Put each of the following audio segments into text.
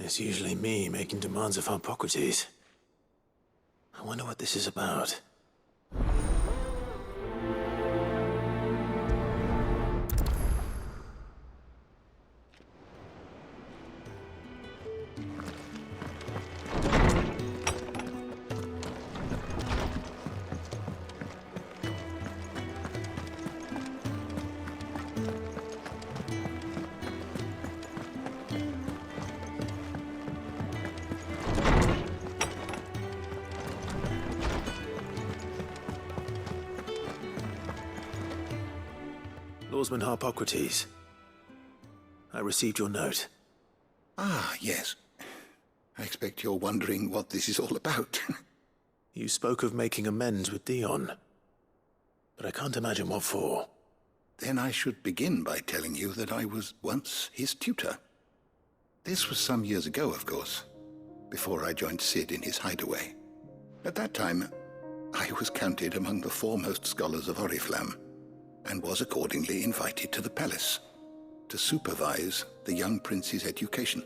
It's usually me making demands of Harpocrates. I wonder what this is about. Lawsman Harpocrates, I received your note. Ah, yes. I expect you're wondering what this is all about. You spoke of making amends with Dion, but I can't imagine what for. Then I should begin by telling you that I was once his tutor. This was some years ago, of course, before I joined Sid in his hideaway. At that time, I was counted among the foremost scholars of Oriflamme, and was accordingly invited to the palace to supervise the young prince's education,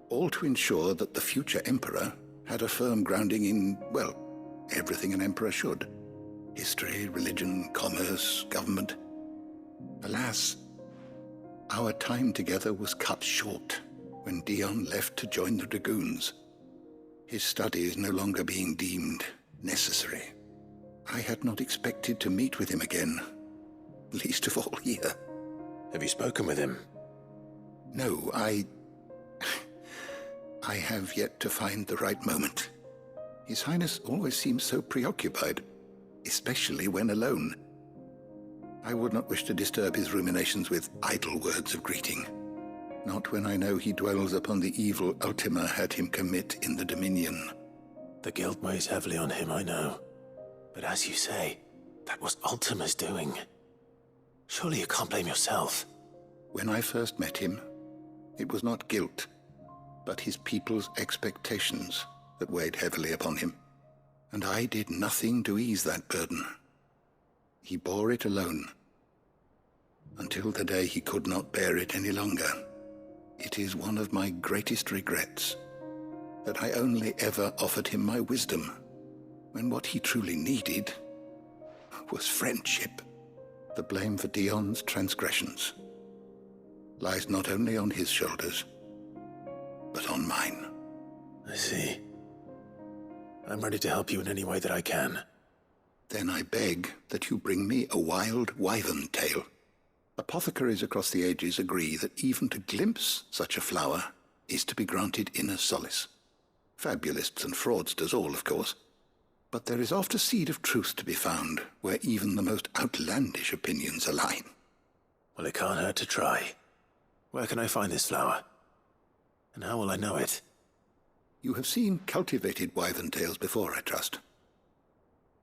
all to ensure that the future emperor had a firm grounding in, well, everything an emperor should. History, religion, commerce, government. Alas, our time together was cut short when Dion left to join the dragoons, his studies no longer being deemed necessary. I had not expected to meet with him again, least of all here. Have you spoken with him? No, I have yet to find the right moment. His Highness always seems so preoccupied, especially when alone. I would not wish to disturb his ruminations with idle words of greeting, not when I know he dwells upon the evil Ultima had him commit in the Dominion. The guilt weighs heavily on him, I know. But as you say, that was Ultima's doing. Surely you can't blame yourself. When I first met him, it was not guilt, but his people's expectations that weighed heavily upon him. And I did nothing to ease that burden. He bore it alone, until the day he could not bear it any longer. It is one of my greatest regrets that I only ever offered him my wisdom, when what he truly needed was friendship. The blame for Dion's transgressions lies not only on his shoulders, but on mine. I see. I'm ready to help you in any way that I can. Then I beg that you bring me a wild wyvern tail. Apothecaries across the ages agree that even to glimpse such a flower is to be granted inner solace. Fabulists and fraudsters all, of course. But there is oft a seed of truth to be found where even the most outlandish opinions align. Well, it can't hurt to try. Where can I find this flower? And how will I know it? You have seen cultivated wyvern tails before, I trust.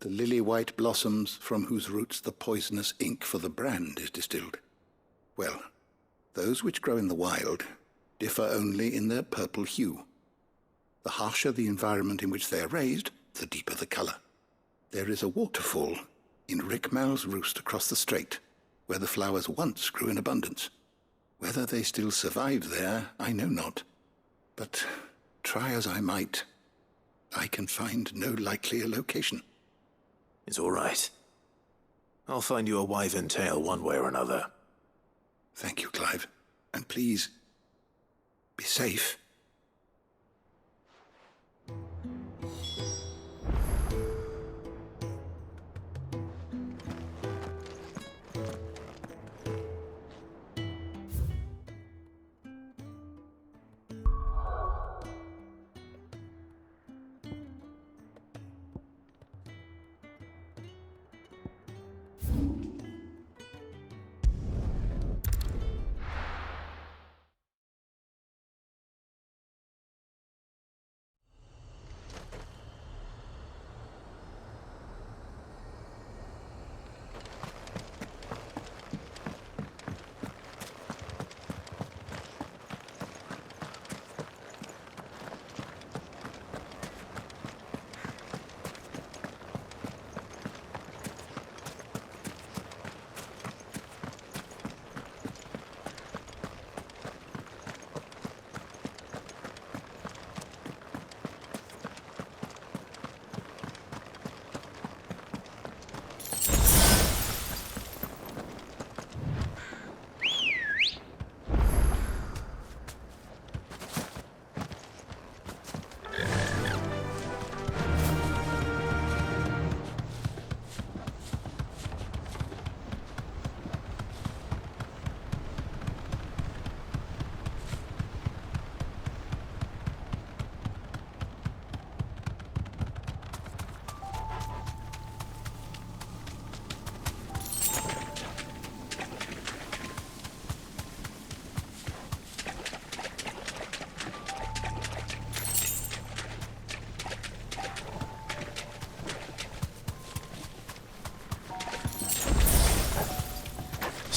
The lily-white blossoms from whose roots the poisonous ink for the brand is distilled. Well, those which grow in the wild differ only in their purple hue. The harsher the environment in which they are raised, the deeper the color. There is a waterfall in Rickmal's roost across the strait, where the flowers once grew in abundance. Whether they still survive there, I know not. But try as I might, I can find no likelier location. It's all right. I'll find you a wyvern tail one way or another. Thank you, Clive. And please, be safe.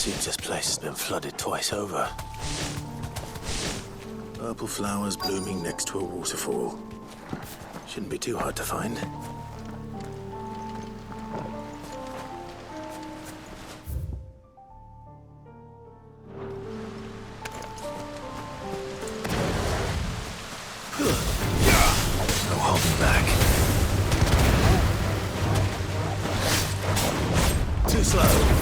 Seems this place has been flooded twice over. Purple flowers blooming next to a waterfall. Shouldn't be too hard to find. No holding back. Too slow.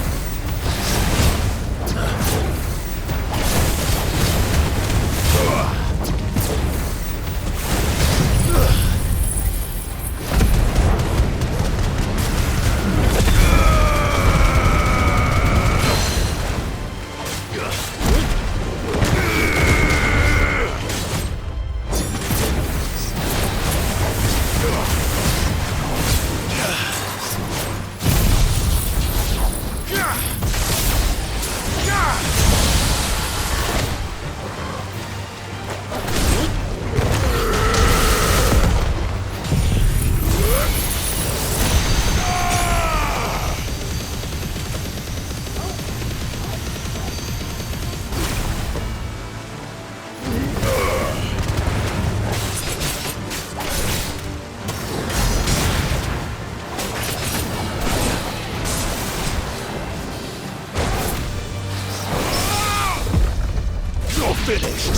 Finished.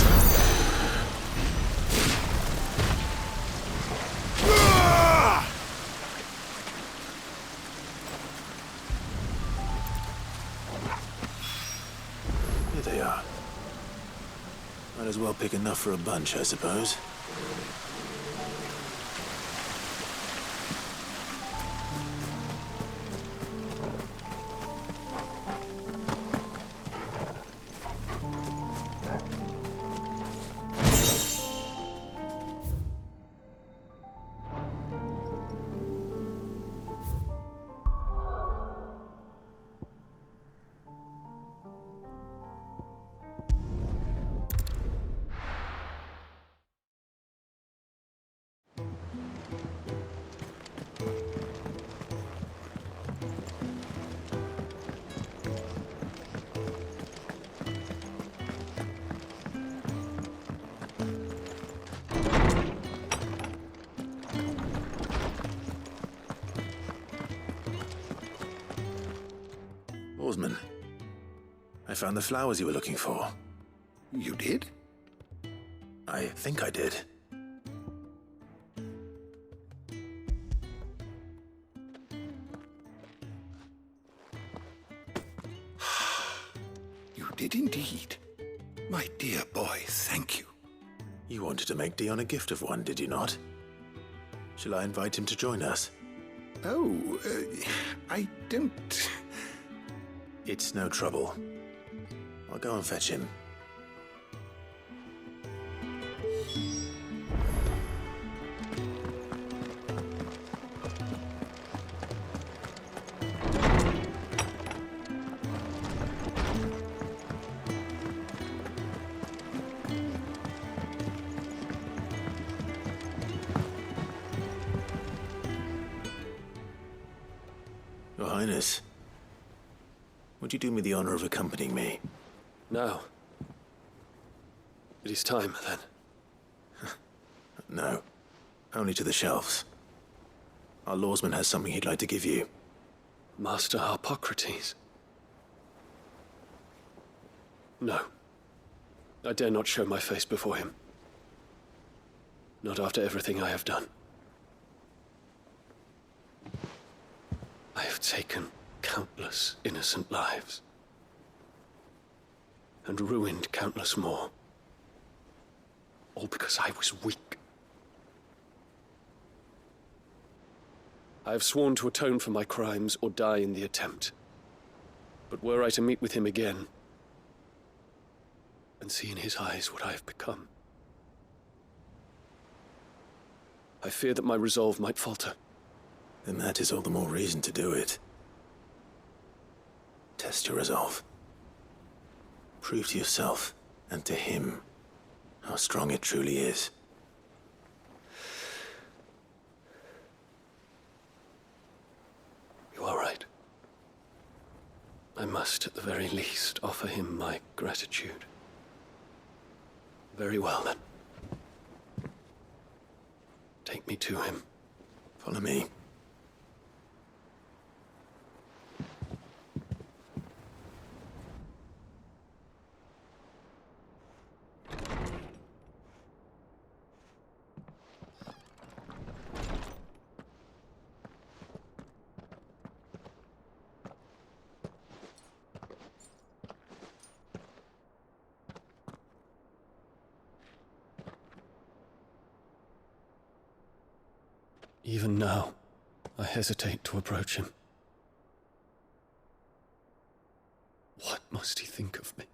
Here they are. Might as well pick enough for a bunch, I suppose. Oarsman, I found the flowers you were looking for. You did? I think I did. You did indeed. My dear boy, thank you. You wanted to make Dion a gift of one, did you not? Shall I invite him to join us? Oh, I don't... It's no trouble. I'll go and fetch him. Your Highness, would you do me the honor of accompanying me? Now. It is time, then. No, only to the shelves. Our lawsman has something he'd like to give you. Master Harpocrates. No. I dare not show my face before him. Not after everything I have done. I have taken countless innocent lives. And ruined countless more. All because I was weak. I have sworn to atone for my crimes or die in the attempt. But were I to meet with him again, and see in his eyes what I have become, I fear that my resolve might falter. Then that is all the more reason to do it. Test your resolve. Prove to yourself, and to him, how strong it truly is. You are right. I I must, at the very least, offer him my gratitude. Very well, then. Take me to him. Follow me. Even now, I hesitate to approach him. What must he think of me?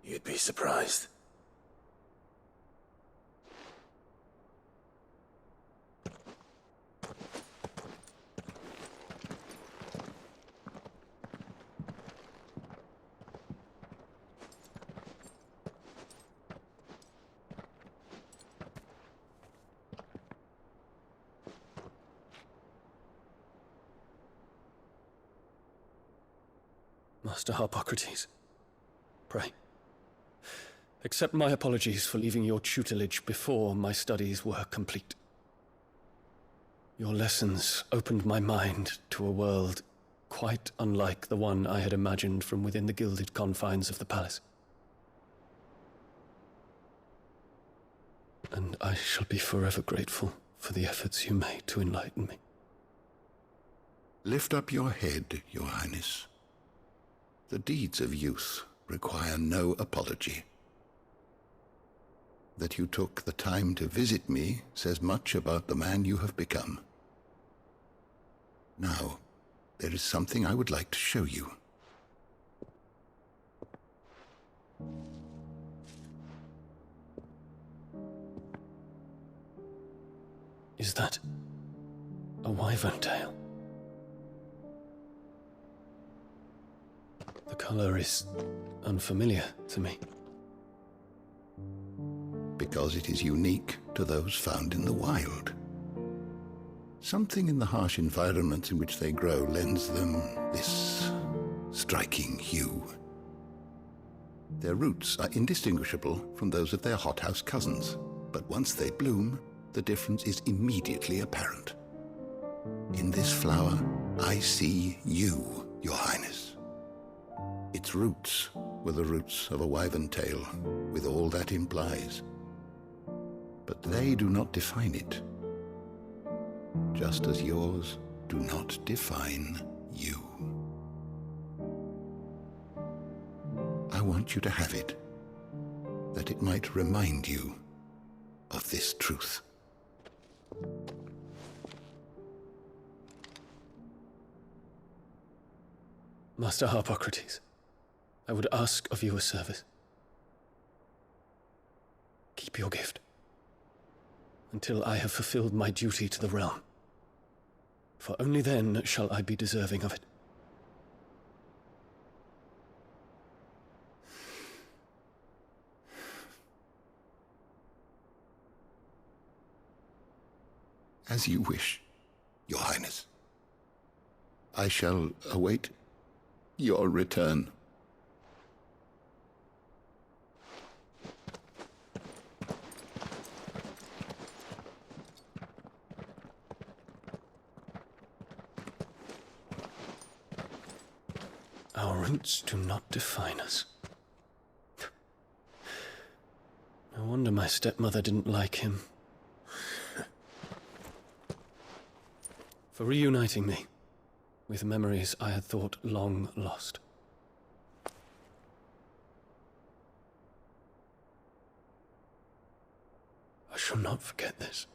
You'd be surprised. Master Harpocrates, pray, accept my apologies for leaving your tutelage before my studies were complete. Your lessons opened my mind to a world quite unlike the one I had imagined from within the gilded confines of the palace. And I shall be forever grateful for the efforts you made to enlighten me. Lift up your head, Your Highness. The deeds of youth require no apology. That you took the time to visit me says much about the man you have become. Now, there is something I would like to show you. Is that a wyvern tail? The color is unfamiliar to me. Because it is unique to those found in the wild. Something in the harsh environments in which they grow lends them this striking hue. Their roots are indistinguishable from those of their hothouse cousins, but once they bloom, the difference is immediately apparent. In this flower, I see you, Your Highness. Its roots were the roots of a wyvern tail, with all that implies. But they do not define it, just as yours do not define you. I want you to have it, that it might remind you of this truth. Master Harpocrates, I would ask of you a service. Keep your gift until I have fulfilled my duty to the realm, for only then shall I be deserving of it. As you wish, Your Highness. I shall await your return. Our roots do not define us. No wonder my stepmother didn't like him. For reuniting me with memories I had thought long lost. I shall not forget this.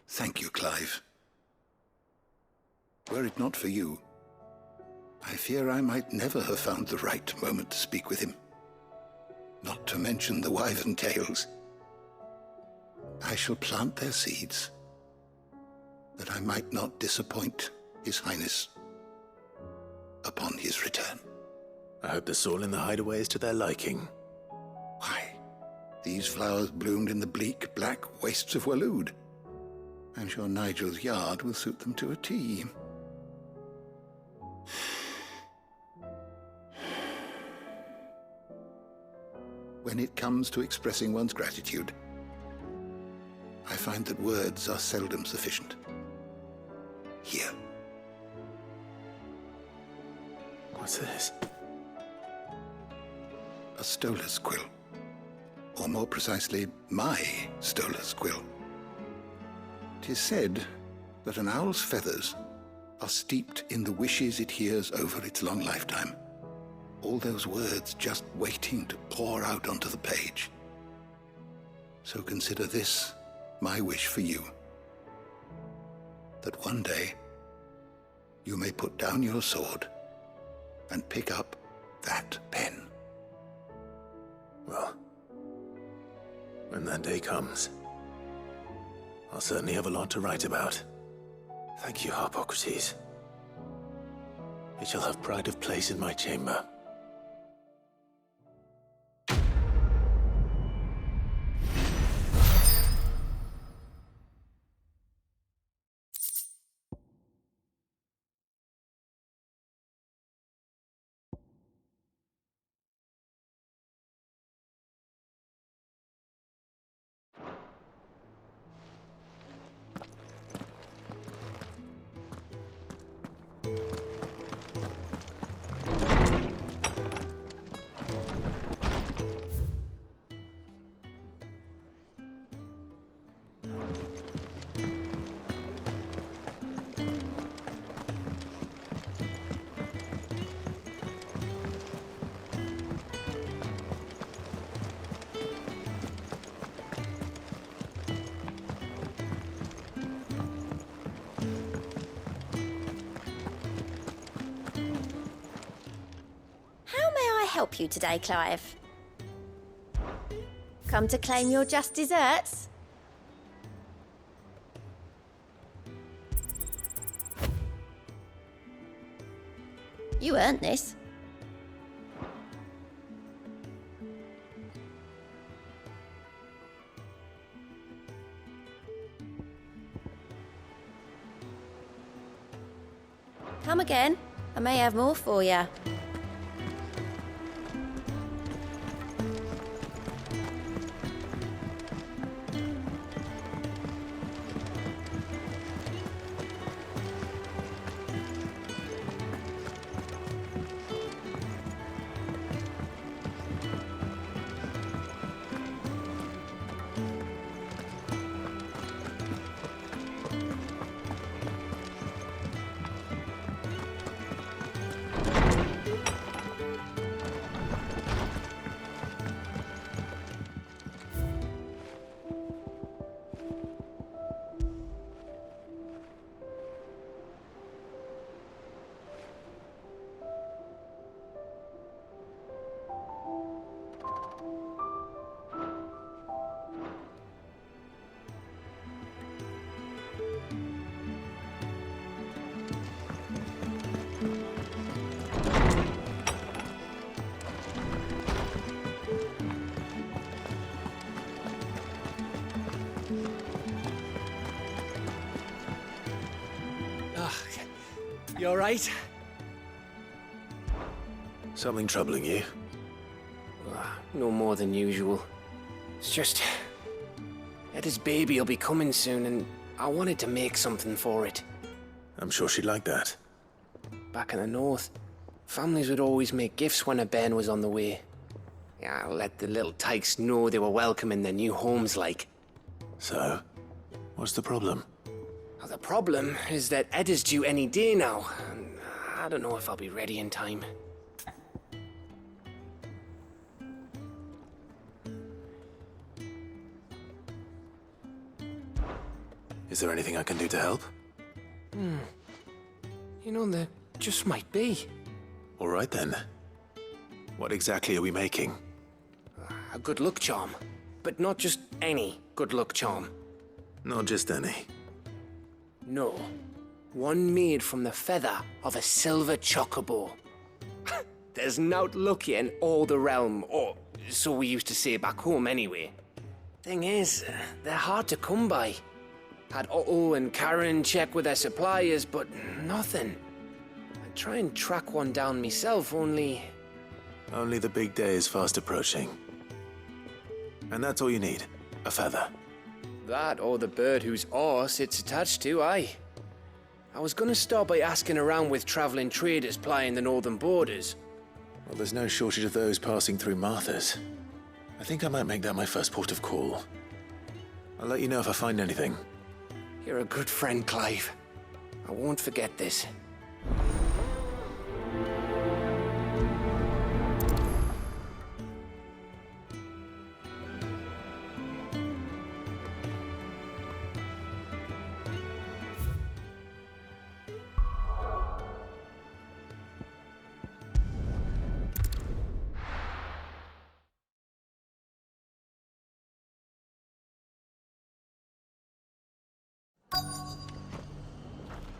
Thank you, Clive. Were it not for you, I fear I might never have found the right moment to speak with him. Not to mention the wyvern tales. I shall plant their seeds, that I might not disappoint His Highness upon his return. I hope the soil in the hideaway is to their liking. Why, these flowers bloomed in the bleak, black wastes of Waloed. I'm sure Nigel's yard will suit them to a T. When it comes to expressing one's gratitude, I find that words are seldom sufficient. Here. What's this? A stolas quill. Or more precisely, my stolas quill. 'Tis said that an owl's feathers are steeped in the wishes it hears over its long lifetime. All those words just waiting to pour out onto the page. So consider this my wish for you. That one day you may put down your sword and pick up that pen. Well, when that day comes, I'll certainly have a lot to write about. Thank you, Harpocrates. It shall have pride of place in my chamber. Help you today, Clive? Come to claim your just desserts? You earned this. Come again. I may have more for you. You all right? Something troubling you? No more than usual. It's just... Eda's baby will be coming soon, and I wanted to make something for it. I'm sure she'd like that. Back in the north, families would always make gifts when a bairn was on the way. Yeah, let the little tykes know they were welcome in their new homes, like. So, what's the problem? Well, the problem is that Eda's due any day now, and I don't know if I'll be ready in time. Is there anything I can do to help? You know, there just might be. All right then. What exactly are we making? A good luck charm. But not just any good luck charm. Not just any. No. One made from the feather of a silver chocobo. There's nowt luckier in all the realm, or so we used to say back home anyway. Thing is, they're hard to come by. Had Otto and Karen check with their suppliers, but nothing. I try and track one down myself, only... Only the big day is fast approaching. And that's all you need, a feather. That or the bird whose horse it's attached to, aye. I was gonna start by asking around with traveling traders plying the northern borders. Well, there's no shortage of those passing through Martha's. I think I might make that my first port of call. I'll let you know if I find anything. You're a good friend, Clive. I won't forget this.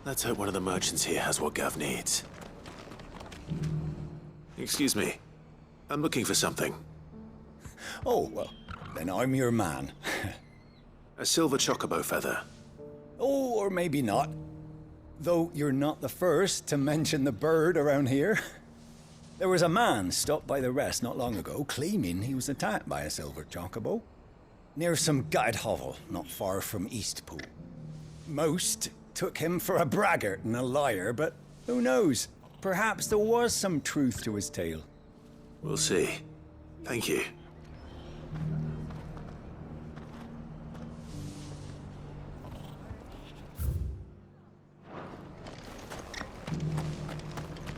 Let's hope one of the merchants here has what Gav needs. Excuse me. I'm looking for something. Oh, well, then I'm your man. A silver chocobo feather. Oh, or maybe not. Though you're not the first to mention the bird around here. There was a man stopped by the rest not long ago claiming he was attacked by a silver chocobo. Near some gutted hovel not far from Eastpool. Most took him for a braggart and a liar, but who knows? Perhaps there was some truth to his tale. We'll see. Thank you.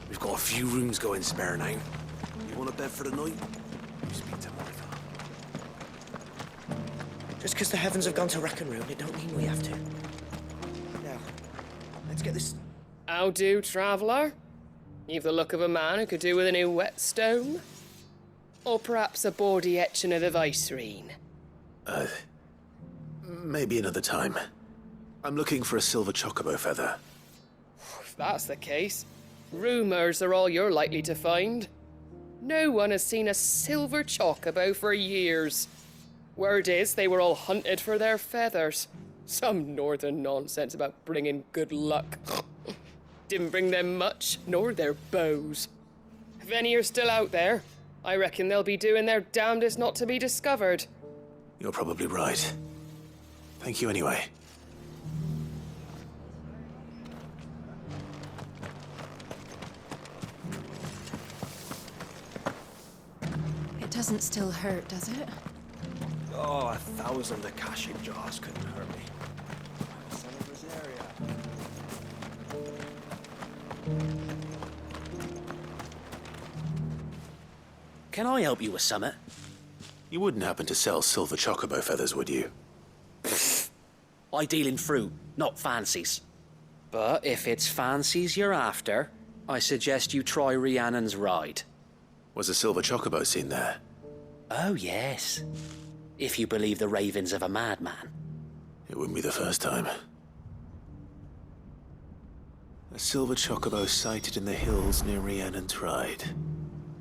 We've got a few rooms going spare now. You want a bed for the night? You speak to Martha. Just because the heavens have gone to rack and ruin, it don't mean we have to. Now, let's get this... How do, traveller? You've the look of a man who could do with a new whetstone. Or perhaps a bawdy etching of the Vicerine. Maybe another time. I'm looking for a silver chocobo feather. If that's the case, rumours are all you're likely to find. No one has seen a silver chocobo for years. Word is they were all hunted for their feathers. Some northern nonsense about bringing good luck. Didn't bring them much, nor their bows. If any are still out there, I reckon they'll be doing their damnedest not to be discovered. You're probably right. Thank you anyway. It doesn't still hurt, does it? Oh, 1,000 Akashic jars couldn't hurt me. Can I help you with something? You wouldn't happen to sell silver chocobo feathers, would you? I deal in fruit, not fancies. But if it's fancies you're after, I suggest you try Rhiannon's ride. Was a silver chocobo seen there? Oh, yes. If you believe the ravings of a madman. It wouldn't be the first time. A silver chocobo sighted in the hills near Rhiannon's Ride.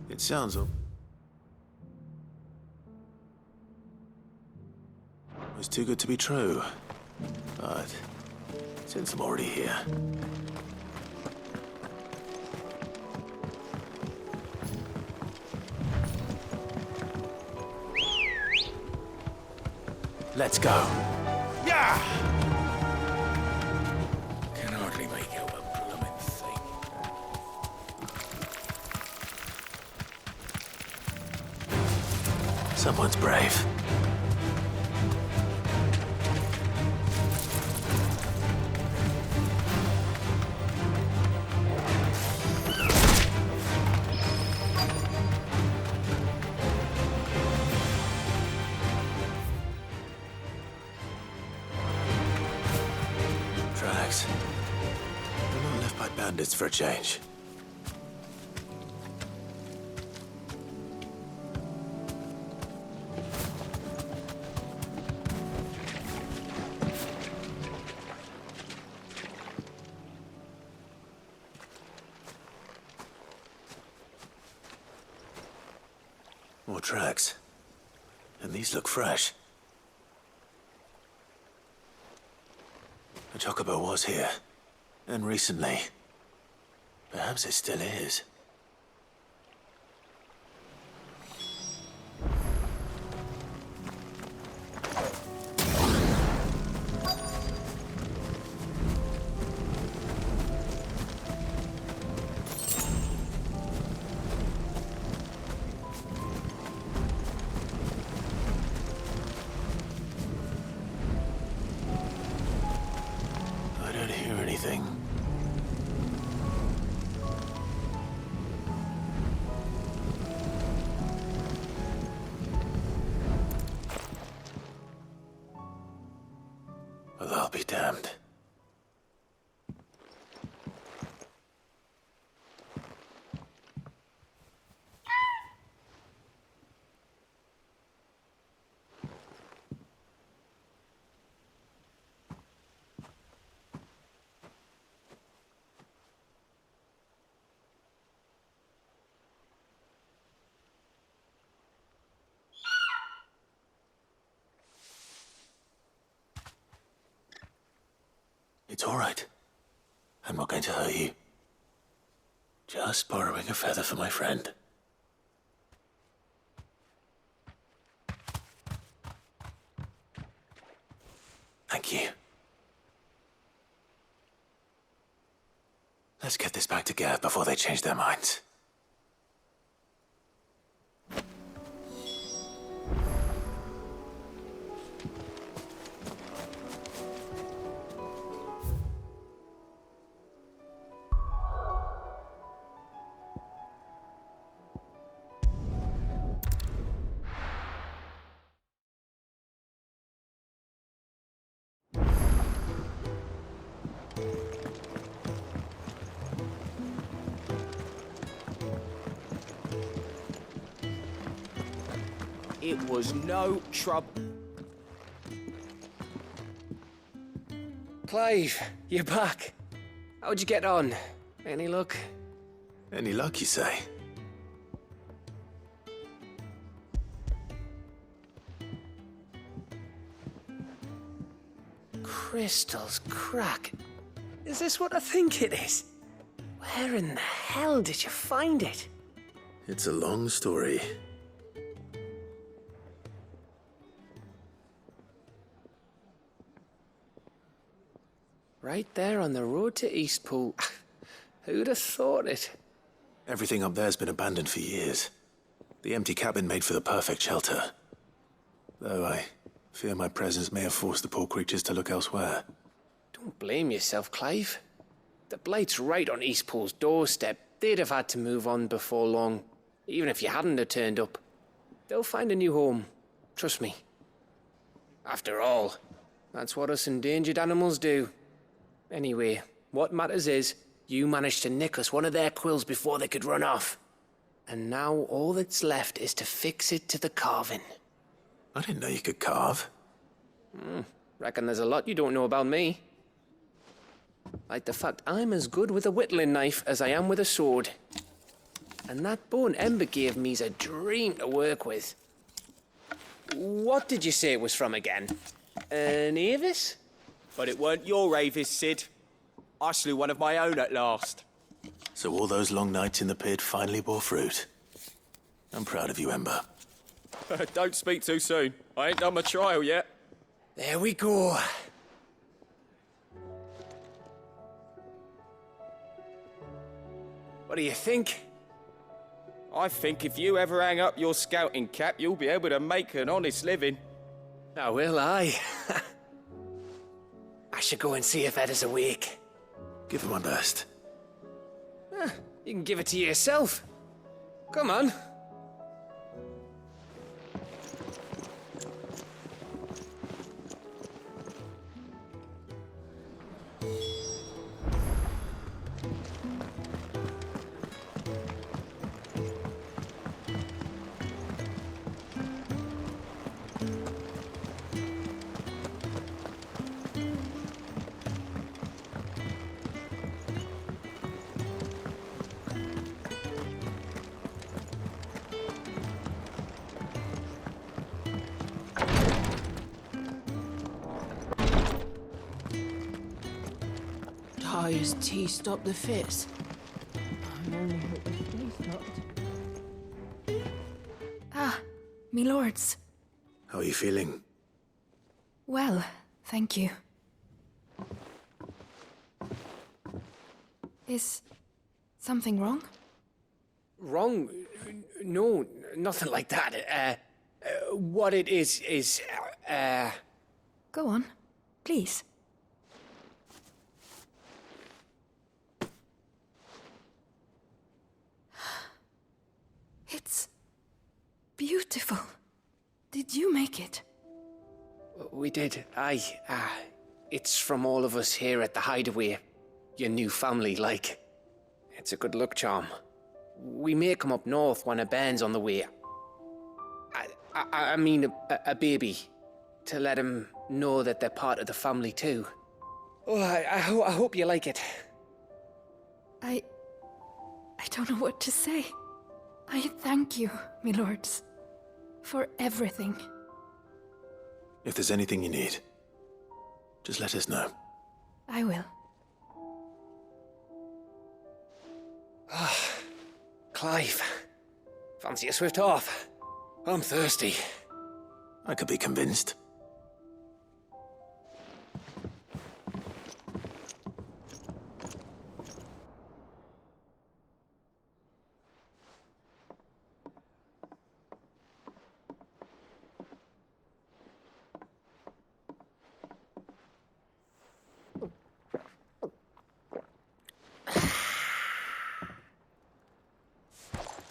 It sounds... It's too good to be true. But since I'm already here... Let's go. Yeah! Can hardly make out a blooming thing. Someone's brave. Tracks. They're not left by bandits for a change. More tracks. And these look fresh. The chocobo was here. And recently. Perhaps it still is. I don't hear anything. Well, I'll be damned. It's all right. I'm not going to hurt you. Just borrowing a feather for my friend. Thank you. Let's get this back to Gav before they change their minds. It was no trouble. Clive, you're back. How'd you get on? Any luck? Any luck, you say? Crystal's crack. Is this what I think it is? Where in the hell did you find it? It's a long story. Right there on the road to Eastpool. Who'd have thought it? Everything up there's been abandoned for years. The empty cabin made for the perfect shelter. Though I fear my presence may have forced the poor creatures to look elsewhere. Don't blame yourself, Clive. The Blight's right on Eastpool's doorstep. They'd have had to move on before long, even if you hadn't have turned up. They'll find a new home. Trust me. After all, that's what us endangered animals do. Anyway, what matters is, you managed to nick us one of their quills before they could run off. And now all that's left is to fix it to the carving. I didn't know you could carve. Reckon there's a lot you don't know about me. Like the fact I'm as good with a whittling knife as I am with a sword. And that bone Ember gave me's a dream to work with. What did you say it was from again? An Avis? But it weren't your Avis, Sid. I slew one of my own at last. So all those long nights in the pit finally bore fruit. I'm proud of you, Ember. Don't speak too soon. I ain't done my trial yet. There we go. What do you think? I think if you ever hang up your scouting cap, you'll be able to make an honest living. Oh, will I? I should go and see if Ed is awake. Give it my best. You can give it to yourself. Come on. Has tea stopped the fits? I'm only hoping tea stopped. Ah, me lords. How are you feeling? Well, thank you. Is something wrong? Wrong? No, nothing like that. What it is, Go on, please. It's beautiful. Did you make it? We did. Aye. It's from all of us here at the Hideaway. Your new family, like. It's a good luck charm. We may come up north when a band's on the way. I mean a baby. To let him know that they're part of the family too. Oh, I hope you like it. I don't know what to say. I thank you, me lords, for everything. If there's anything you need, just let us know. I will. Clive, fancy a swift off? I'm thirsty. I could be convinced.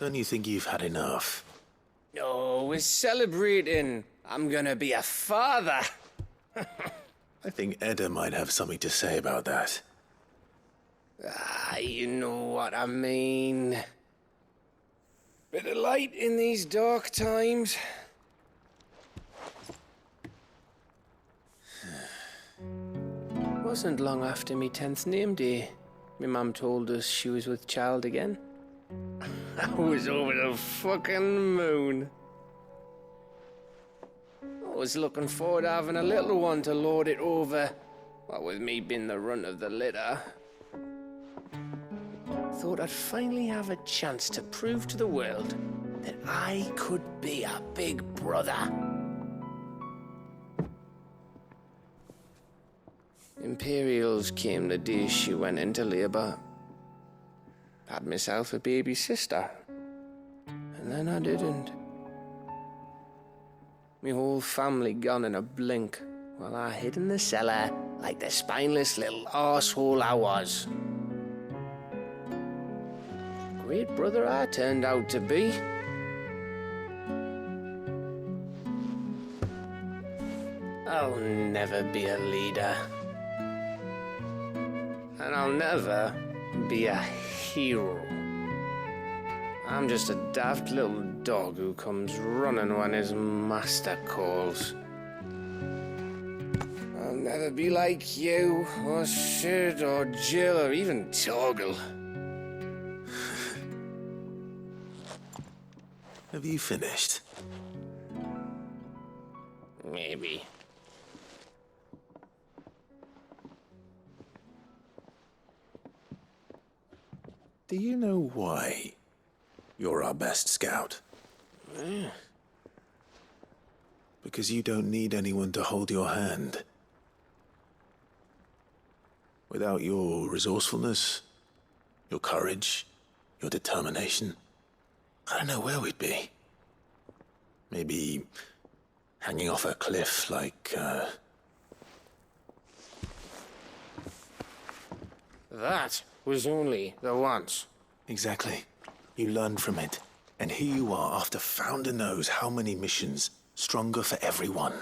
Don't you think you've had enough? No, we're celebrating. I'm gonna be a father. I think Edda might have something to say about that. You know what I mean. Bit of light in these dark times. Wasn't long after me 10th name day. My mum told us she was with child again. I was over the fucking moon. I was looking forward to having a little one to lord it over, what with me being the runt of the litter. Thought I'd finally have a chance to prove to the world that I could be a big brother. Imperials came the day she went into labour. Had myself a baby sister. And then I didn't. Me whole family gone in a blink, while I hid in the cellar like the spineless little arsehole I was. Great brother I turned out to be. I'll never be a leader. And I'll never be a hero. I'm just a daft little dog who comes running when his master calls. I'll never be like you, or Sid, or Jill, or even Torgal. Have you finished? Maybe. Do you know why you're our best scout? Because you don't need anyone to hold your hand. Without your resourcefulness, your courage, your determination, I don't know where we'd be. Maybe hanging off a cliff like, That was only the once. Exactly. You learned from it. And here you are after Founder knows how many missions, stronger for everyone.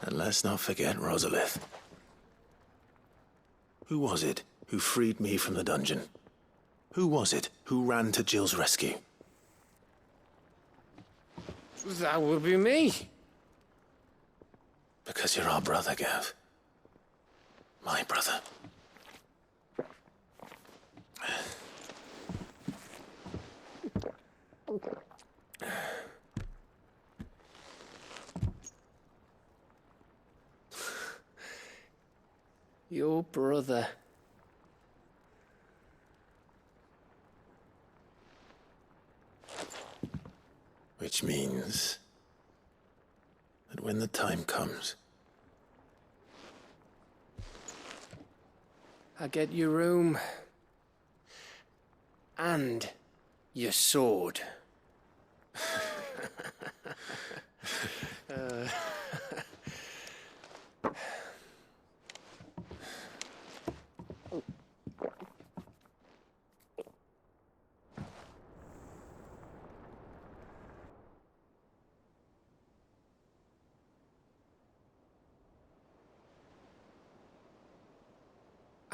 And let's not forget Rosalith. Who was it who freed me from the dungeon? Who was it who ran to Jill's rescue? That would be me. Because you're our brother, Gav. My brother. Your brother. Which means that when the time comes, I get your room. And your sword.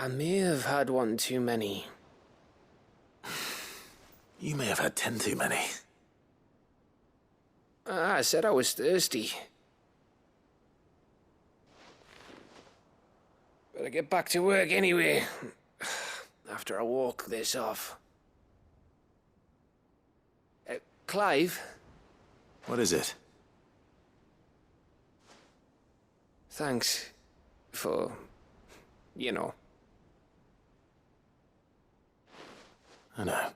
I may have had one too many. you may have had 10 too many. I said I was thirsty. Better get back to work anyway, after I walk this off. Clive? What is it? Thanks for, you know. I know.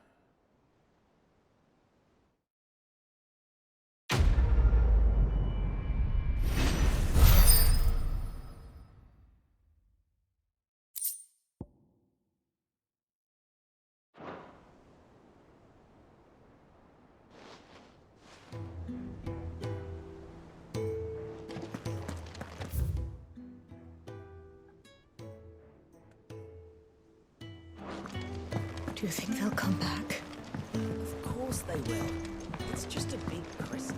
Do you think they'll come back? Of course they will. It's just a big crystal.